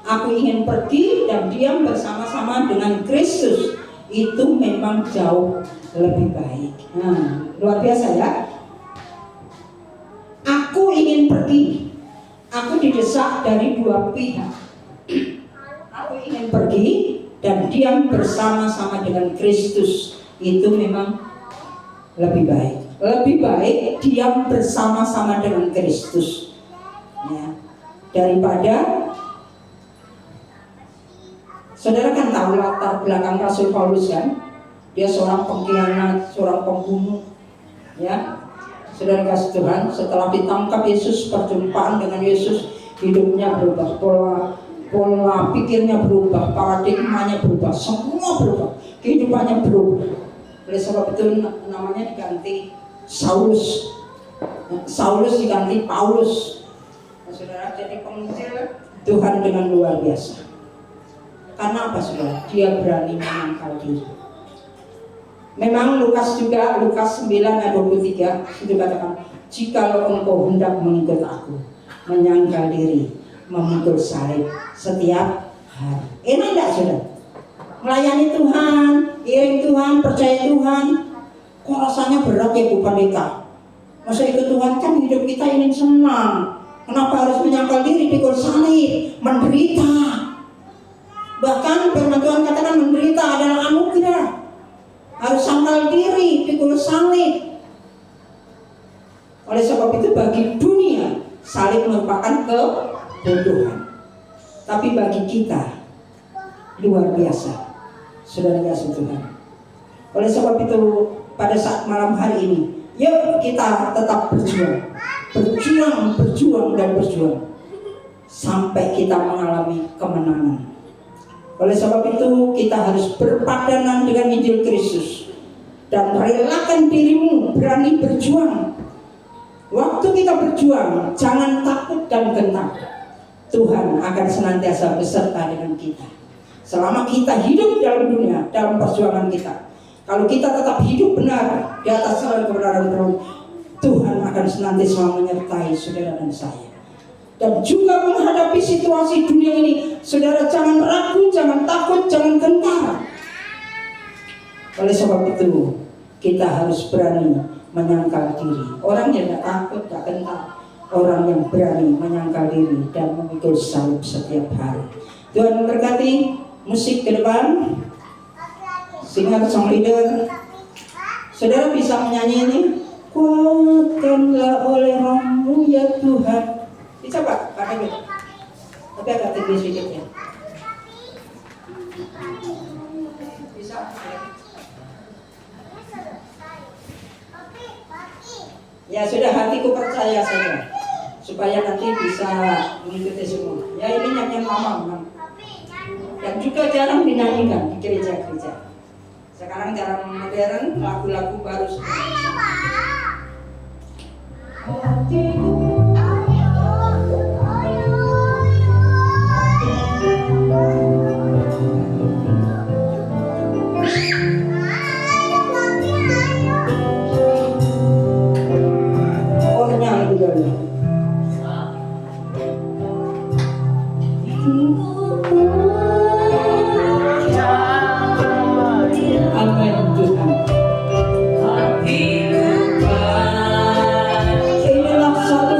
Aku ingin pergi dan diam bersama-sama dengan Kristus. Itu memang jauh lebih baik. Nah, luar biasa ya. Aku ingin pergi. Aku didesak dari dua pihak. Aku ingin pergi dan diam bersama-sama dengan Kristus. Itu memang lebih baik. Lebih baik diam bersama-sama dengan Kristus, ya, daripada saudara kan tahu latar belakang Rasul Paulus kan? Dia seorang pengkhianat, seorang pembunuh, ya. Saudara kasih Tuhan, setelah ditangkap Yesus, perjumpaan dengan Yesus, hidupnya berubah, pola pikirnya berubah, paradigmanya berubah, semua berubah, kehidupannya berubah. Oleh sebab itu namanya diganti Saulus. Saulus diganti Paulus. Nah, saudara, jadi penginjil Tuhan dengan luar biasa. Karena apa, saudara? Dia berani menangkal diri. Memang Lukas 9 ayat 23 itu katakan, jikalau engkau hendak mengikut aku, menyangkal diri, memikul salib setiap hari. Enak enggak, saudara? Melayani Tuhan, iring Tuhan, percaya Tuhan. Kok rasanya berat ya Bu Pendeta? Masa ikut Tuhan kan hidup kita ingin senang. Kenapa harus menyangkal diri, pikul salib, menderita? Bahkan firman Tuhan katakan menderita adalah anugerah. Harus sangkal diri, pikul salib. Oleh sebab itu bagi dunia salib merupakan kebodohan. Tapi bagi kita luar biasa. Saudara kasih Tuhan. Oleh sebab itu pada saat malam hari ini, yuk kita tetap berjuang sampai kita mengalami kemenangan. Oleh sebab itu kita harus berpadanan dengan Injil Kristus dan relakan dirimu berani berjuang Waktu kita berjuang, jangan takut dan gentar. Tuhan akan senantiasa beserta dengan kita. Selama kita hidup dalam dunia, dalam perjuangan kita. Kalau kita tetap hidup benar di atas jalan kebenaran Roh, Tuhan akan senantiasa menyertai saudara dan saya. Dan juga menghadapi situasi dunia ini, saudara jangan ragu, jangan takut, jangan gentar. Oleh sebab itu, kita harus berani menyangkal diri. Orang yang tidak takut, tidak gentar. Orang yang berani menyangkal diri dan memikul salib setiap hari. Tuhan memberkati. Musik ke depan. Singer, song leader. Saudara bisa menyanyi ini. Kuatkanlah oleh Roh-Mu ya Tuhan. Bisa Pak? Pakai gitu. Tapi agak tinggi sedikit ya. Bisa? Ya sudah, hatiku percaya saja. Supaya nanti bisa mengikuti semua. Ya ini nyanyian lama memang. Dan juga jarang dinyanyikan di gereja-gereja. Sekarang jarang modern, lagu-lagu baru semua. Orangnya lebih dulu. Amin Tuhan. Inilah satu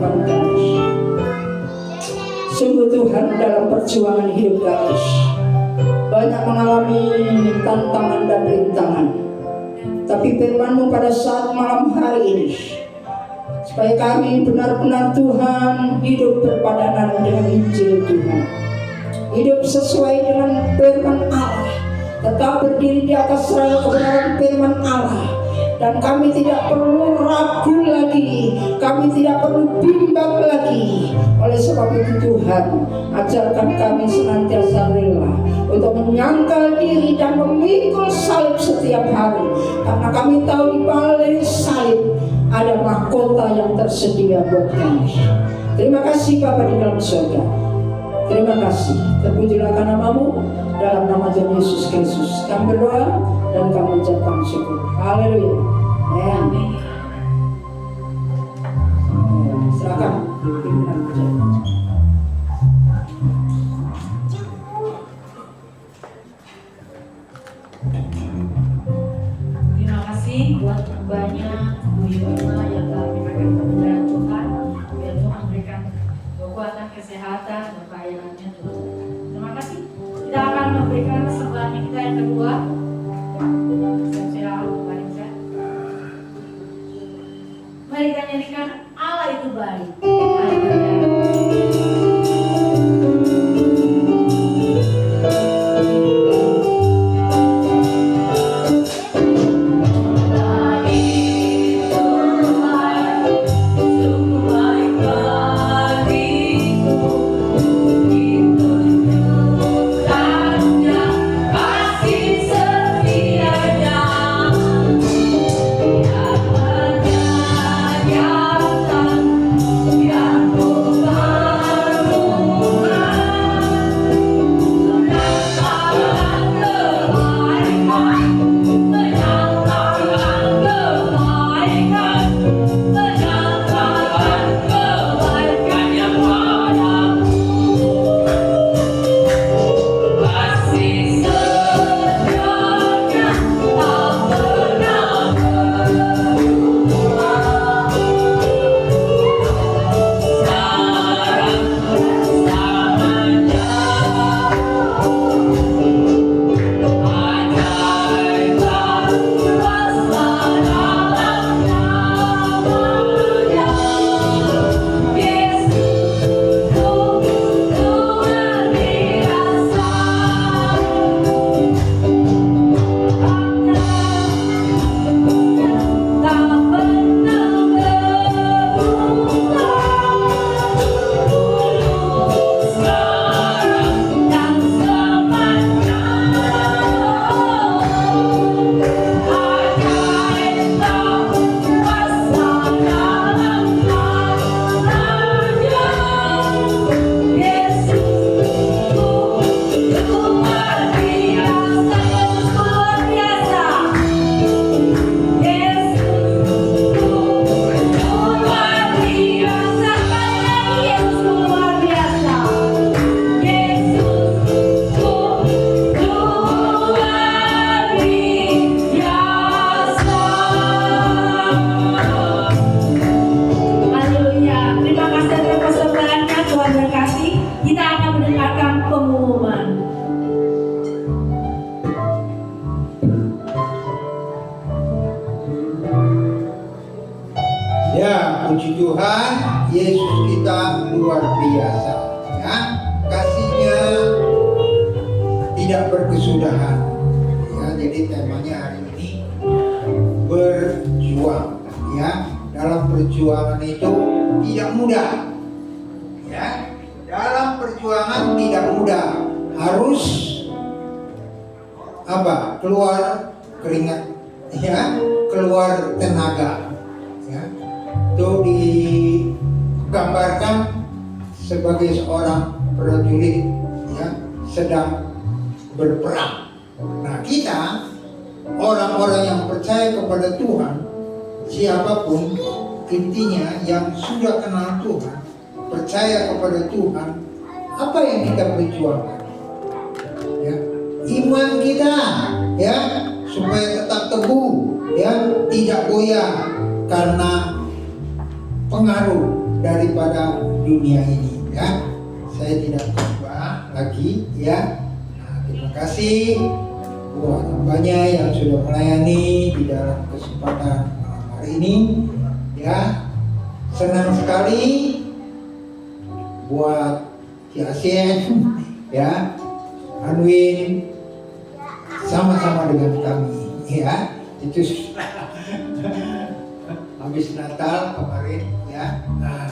Tuhan kami. Sungguh Tuhan, dalam perjuangan hidup kami banyak mengalami tantangan dan rintangan. Tapi firman-Mu pada saat malam hari ini, supaya kami benar-benar Tuhan hidup berpadanan dengan Injil Tuhan, hidup sesuai dengan firman Allah, tetap berdiri di atas rel kebenaran firman Allah. Dan kami tidak perlu ragu lagi, kami tidak perlu bimbang lagi. Oleh sebab itu Tuhan, ajarkan kami senantiasa rela untuk menyangkal diri dan memikul salib setiap hari. Karena kami tahu di balik salib ada mahkota yang tersedia buat kami. Terima kasih Bapa di dalam surga. Terima kasih. Terpujilah nama-Mu, dalam nama Tuhan Yesus Kristus kami berdoa dan kami ucapkan syukur. Haleluya. Amin. Silakan pimpinan perjalanan. Terima kasih buat banyak Bu Yuna yang telah memberikan kebenaran Tuhan. Biar Tuhan berikan kekuatan, kesehatan, dan pelayanannya Tuhan. Terima kasih. Kita akan memberikan persembahan kita yang kedua. Mari kita nyanyikan Allah itu baik. Puji Tuhan, Yesus kita luar biasa, ya. Kasih-Nya tidak berkesudahan, ya. Jadi temanya hari ini berjuang, ya. Dalam perjuangan itu tidak mudah, ya. Dalam perjuangan tidak mudah, harus apa? Keluar keringat, ya, keluar tenaga. Itu digambarkan sebagai seorang prajurit, ya, sedang berperang. Nah, kita orang-orang yang percaya kepada Tuhan, siapapun intinya yang sudah kenal Tuhan, percaya kepada Tuhan, apa yang kita perjuangkan? Ya, iman kita, ya, supaya tetap teguh, ya, tidak goyah karena pengaruh daripada dunia ini, ya. Saya tidak khotbah lagi, ya. Nah, terima kasih buat hambanya yang sudah melayani di dalam kesempatan malam hari ini, ya. Senang sekali buat Ci Asien, ya, Anwin sama-sama dengan kami, ya. Itu habis Natal kemarin, ya. Nah,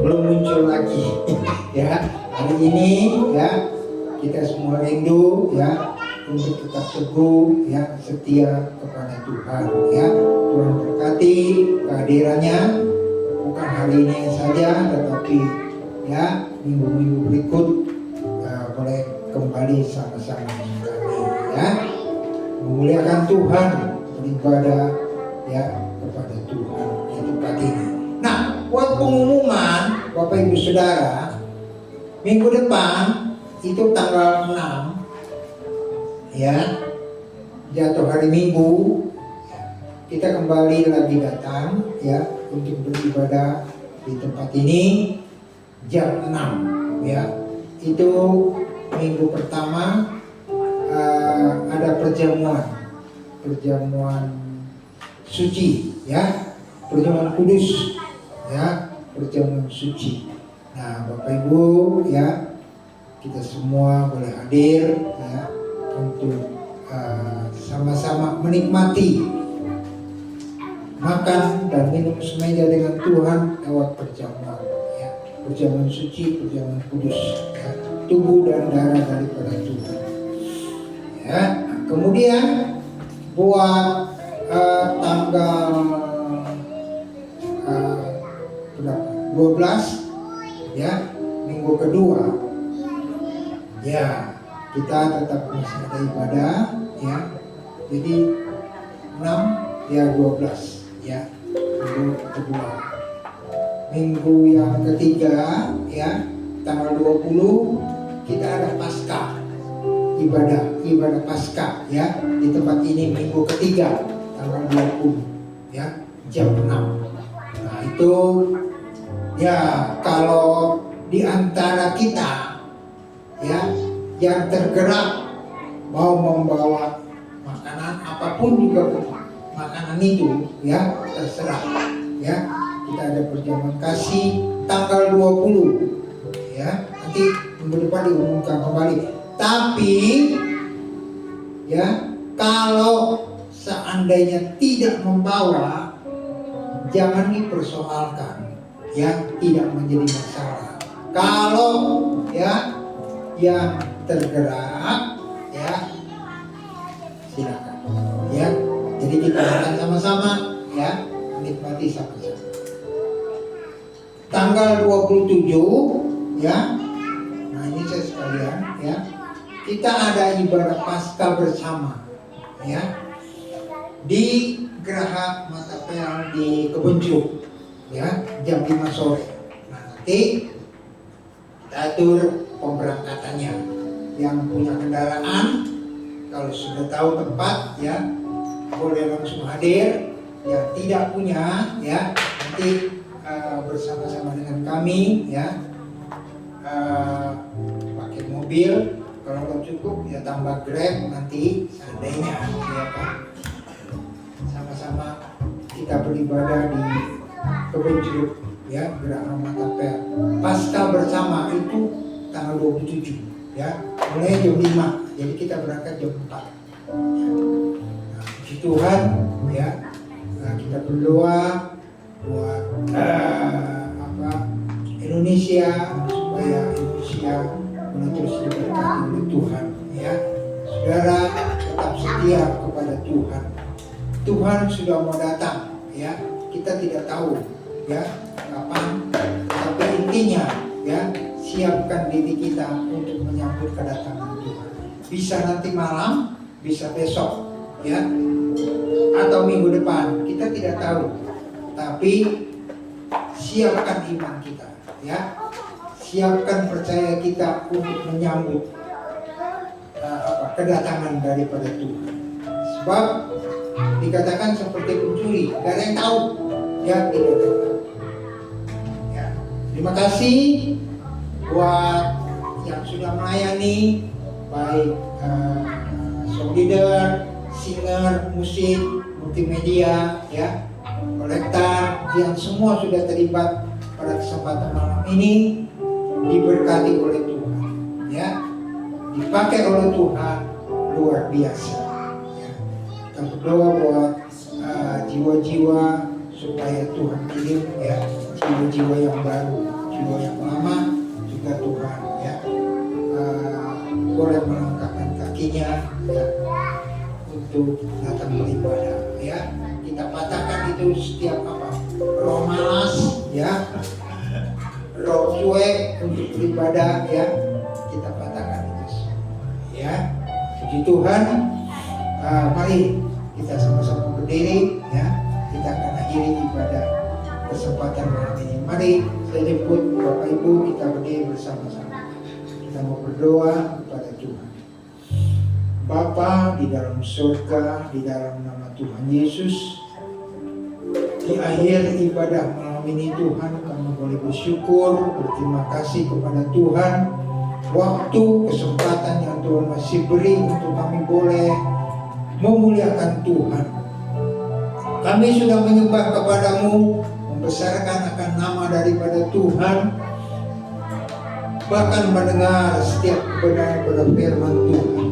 belum muncul lagi, ya. Hari ini, ya, kita semua rindu, ya, untuk tetap teguh, ya, setia kepada Tuhan, ya. Tuhan berkati kehadirannya bukan hari ini saja, tetapi, ya, minggu-minggu berikut boleh kembali sama-sama dengan kami, ya. Memuliakan Tuhan, beribadah, ya, kepada Tuhan di tempat ini. Nah, buat pengumuman Bapak Ibu Saudara, minggu depan itu tanggal 6, ya, jatuh hari Minggu, kita kembali lagi datang, ya, untuk beribadah di tempat ini jam 6, ya. Itu minggu pertama ada perjamuan suci, ya, perjamuan kudus, ya, perjamuan suci. Nah, Bapak Ibu, ya, kita semua boleh hadir, ya, untuk sama-sama menikmati makan dan minum semeja dengan Tuhan lewat perjamuan, ya, perjamuan suci, perjamuan kudus, ya, tubuh dan darah daripada Tuhan, ya. Kemudian buat tanggal berapa? 12, ya, minggu kedua, ya, kita tetap masih ada ibadah, ya. Jadi 6, ya, 12, ya, minggu kedua. Minggu yang ketiga, ya, tanggal 20 kita ada Paskah, ibadah Paskah, ya, di tempat ini minggu ketiga tanggal 20, ya, jam 6. Nah, itu, ya, kalau di antara kita, ya, yang tergerak mau membawa makanan apapun juga makanan itu, ya, terserah, ya. Kita ada perjamuan kasih tanggal 20, ya, nanti minggu depan diumumkan kembali. Tapi, ya, kalau seandainya tidak membawa, jangan dipersoalkan, ya, tidak menjadi masalah. Kalau, ya, yang tergerak, ya, silakan, ya. Jadi kita makan sama-sama, ya, menikmati sama-sama. Tanggal 27, ya. Nah, ini saya sekalian, ya. Kita ada ibadah Paskah bersama, ya, di Geraha Matapel di Kebonjeruk, ya, jam 5 sore. Nah, nanti kita atur pemberangkatannya. Yang punya kendaraan, kalau sudah tahu tempat, ya, boleh langsung hadir. Yang tidak punya, ya, nanti bersama-sama dengan kami, ya, pakai mobil. Kalau nggak cukup, ya tambah Grab nanti seandainya, ya kan. Sama-sama kita beribadah di Kebonjeruk, ya, Geraha Matapel. Paskah bersama itu tanggal 27, ya, mulai jam 5, jadi kita berangkat jam 4, ya. Nah, puji Tuhan, ya. Nah, kita berdoa buat Indonesia, supaya Indonesia terus diberkati oleh Tuhan, ya. Saudara tetap setia kepada Tuhan. Tuhan sudah mau datang, ya. Kita tidak tahu, ya, kapan, tapi intinya, ya, siapkan diri kita untuk menyambut kedatangan Tuhan. Bisa nanti malam, bisa besok, ya, atau minggu depan, kita tidak tahu. Tapi siapkan iman kita, ya. Siapkan percaya kita untuk menyambut kedatangan daripada Tuhan. Sebab dikatakan seperti pencuri, gak ada yang tahu, ya, tidak tahu. Terima kasih buat yang sudah melayani, baik song leader, singer, musik, multimedia, ya, kolektor, yang semua sudah terlibat pada kesempatan malam ini, diberkati oleh Tuhan, ya, dipakai oleh Tuhan luar biasa. Ya. Kita berdoa buat jiwa-jiwa supaya Tuhan kirim, ya, jiwa-jiwa yang baru, jiwa yang lama juga Tuhan, ya, boleh melangkahkan kakinya, ya, untuk datang beribadah, ya. Kita patahkan itu setiap apa, roh malas, ya, roh cuek untuk beribadah, ya, kita patahkan itu, ya. Puji Tuhan. Mari kita sama-sama berdiri, ya. Kita akan akhiri ibadah kesempatan malam ini. Mari saya jemput Bapak Ibu, kita berdiri bersama-sama. Kita mau berdoa kepada Tuhan. Bapa di dalam surga, di dalam nama Tuhan Yesus, di akhir ibadah malam ini Tuhan, kami boleh bersyukur, berterima kasih kepada Tuhan, waktu, kesempatan yang Tuhan masih beri untuk kami boleh memuliakan Tuhan. Kami sudah menyembah kepadamu, membesarkan akan nama daripada Tuhan, bahkan mendengar setiap kebenaran pada firman Tuhan.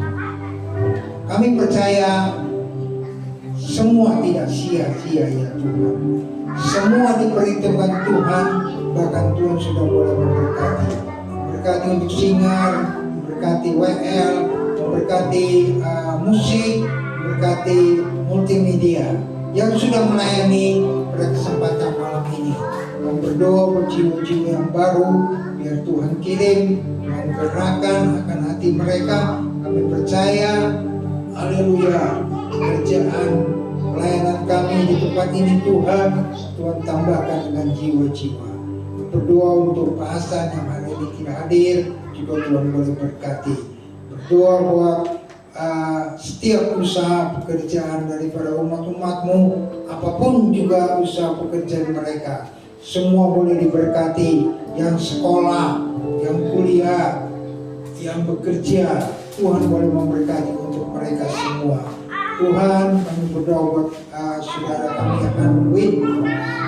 Kami percaya semua tidak sia-sia, ya Tuhan. Semua diperhitungkan Tuhan, bahkan Tuhan sudah boleh memberkati. Berkati untuk singer, memberkati WL, memberkati musik, memberkati multimedia yang sudah melayani pada kesempatan malam ini. Kami berdoa buat jiwa-jiwa yang baru, biar Tuhan kirim, Tuhan gerakkan akan hati mereka. Kami percaya, haleluya, kerjaan pelayanan kami di tempat ini Tuhan tambahkan dengan jiwa-jiwa. Berdoa untuk Pak Hasan yang hari ini tidak hadir, juga Tuhan boleh berkati. Berdoa buat setiap usaha pekerjaan daripada umat-umatmu, apapun juga usaha pekerjaan mereka, semua boleh diberkati. Yang sekolah, yang kuliah, yang bekerja, Tuhan boleh memberkati untuk mereka semua. Tuhan, kami berdoa buat saudara kami yang Anwin.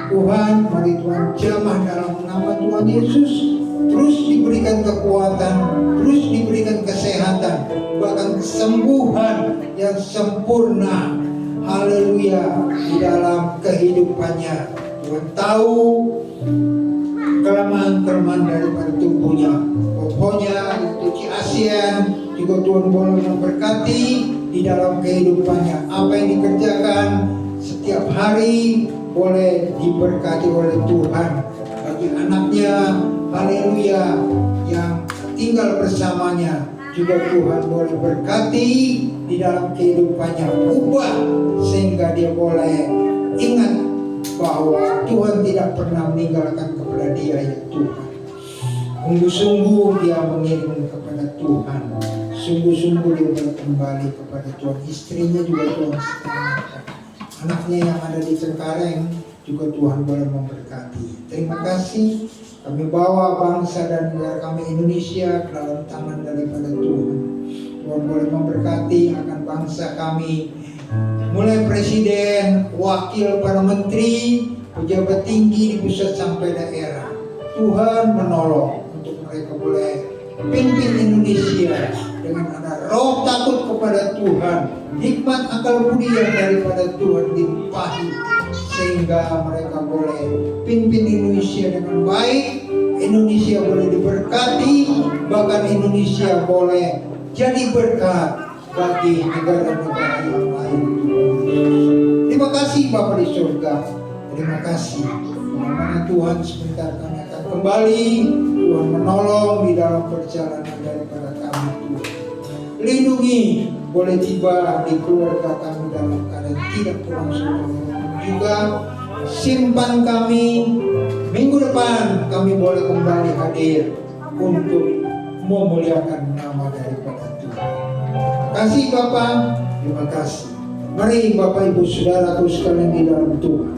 Tuhan, mari Tuhan jamah dalam nama Tuhan Yesus. Terus diberikan kekuatan, terus diberikan kesehatan, bahkan kesembuhan yang sempurna. Haleluya, di dalam kehidupannya. Tuhan tahu kelemahan-kelemahan daripada tubuhnya. Pokoknya itu ASEAN juga Tuhan boleh memberkati di dalam kehidupannya. Apa yang dikerjakan setiap hari boleh diberkati oleh Tuhan. Bagi anaknya, haleluya, yang tinggal bersamanya juga Tuhan boleh berkati di dalam kehidupannya. Ubah sehingga dia boleh ingat bahwa Tuhan tidak pernah meninggalkan kepada dia, ya Tuhan. Sungguh-sungguh dia mengirim kepada Tuhan. Sungguh-sungguh dia boleh kembali kepada Tuhan. Istrinya juga Tuhan selamatkan. Anaknya yang ada di Cengkareng juga Tuhan boleh memberkati. Terima kasih. Kami bawa bangsa dan negara kami Indonesia ke dalam tangan daripada Tuhan. Tuhan boleh memberkati akan bangsa kami, mulai presiden, wakil, para menteri, pejabat tinggi di pusat sampai daerah. Tuhan menolong untuk mereka boleh pimpin Indonesia dengan ada roh takut kepada Tuhan, hikmat akal budi yang daripada Tuhan dilimpahi, sehingga mereka boleh pimpin Indonesia dengan baik. Indonesia boleh diberkati, bahkan Indonesia boleh jadi berkat bagi negara-negara yang lain. Terima kasih Bapa di surga. Terima kasih. Mudah-mudahan Tuhan sebentar kami akan kembali. Tuhan menolong di dalam perjalanan daripada kami Tuhan. Lindungi, boleh tiba di keluarga kami dalam keadaan tidak pulang juga. Simpan kami, minggu depan kami boleh kembali hadir untuk memuliakan nama daripada Tuhan. Terima kasih Bapak, terima kasih. Mari Bapak Ibu Saudaraku sekalian di dalam Tuhan.